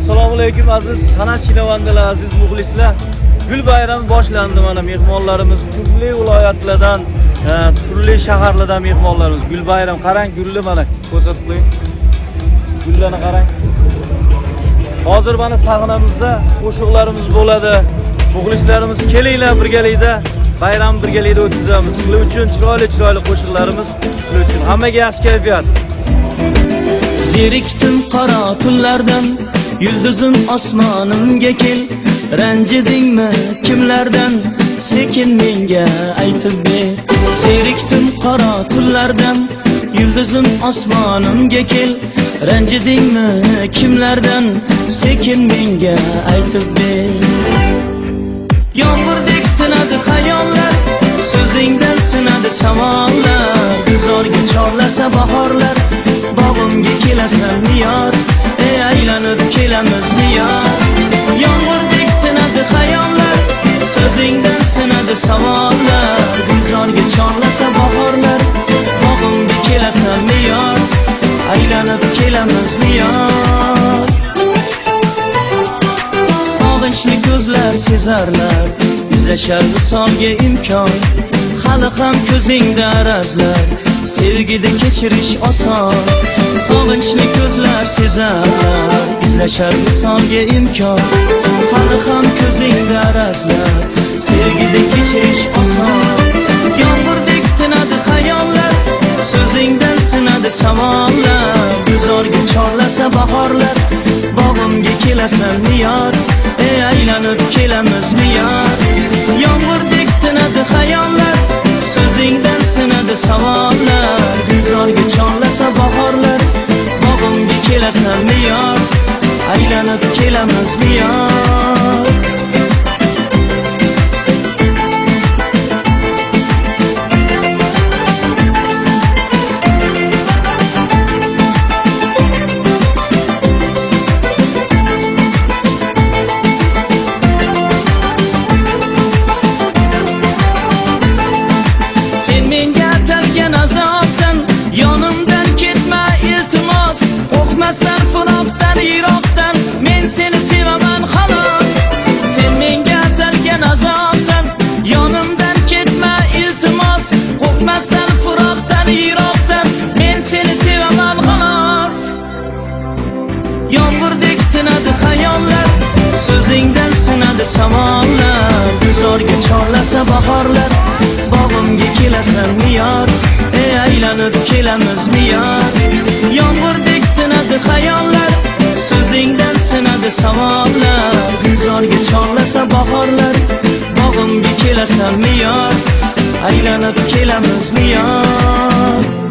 Assalomu alaykum aziz san'at shinavandalar, aziz muxlislar. Gul bayrami boshlandi mana mehmonlarimiz turli viloyatlardan, turli shaharlardan mehmonlarimiz. Gul bayram qarang, gulli mana ko'rsatib qo'ying. Gullarni qarang. Hozir mana sahnamizda qo'shiqlarimiz bo'ladi. Muxlislarimiz kelinglar birgalikda bayram birgalikda o'tkazamiz. Sizlar uchun chiroyli qo'shiqlarimiz, sizlar uchun hammaga yaxshi kayfiyat. Zerikdim qora tunlardan, yulduzim osmonimga kel. Ranjidingmi kimlardan, sekin menga aytib ber. Zerikdim qora tunlardan, yulduzim osmonimga kel. Ranjidingmi kimlardan, sekin menga aytib ber. Yomg'irdak tinadi xayollar, so'zingdan sinadi savollar. Guzorga chorlasa bahorlar, bog'imga kelasan yor, aylanib kelamiz yor. Yomg'irdak tinadi xayollar, so'zingdan sinadi savollar. Guzorga chorlasa bahorlar, bog'imga kelasan yor, aylanib kelamiz yor. Sog'inchli ko'zlar sezarlar, izlashar visolga imkon. Hali ham ko'zingda arazlar, sevgida kechirish oson. Sog'inchli ko'zlar sezarlar, izlashar visolga imkon. Hali ham ko'zingda arazlar, sevgida kechirish oson. Yomg'irdak tinadi xayollar, so'zingdan sinadi savollar. Guzorga chorlasa bahorlar, bog'imga kelasan yor, aylanib kelamiz yor. Yomg'irdak tinadi xayollar, so'zingdan sinadi savollar. Guzorga chorlasa bahorlar, bog'imga kelasan yor, aylanib kelamiz yor. Yonimdan ketma iltimos, qo'rqmasdan firoqdan yiroqdan, men seni sevaman xolos. Sen menga atalgan azobsan, yonimdan ketma iltimos, qo'rqmasdan firoqdan yiroqdan, men seni sevaman xolos. Yomg'irdak tinadi xayollar, so'zingdan sinadi savollar. Guzorga chorlasa bahorlar, bog'imga kelasan yor, aylanib kelamiz yor. Yomg'irdak tinadi xayollar, so'zingdan sinadi savollar. Guzorga chorlasa bahorlar, bog'imga kelasan yor, aylanib kelamiz yor.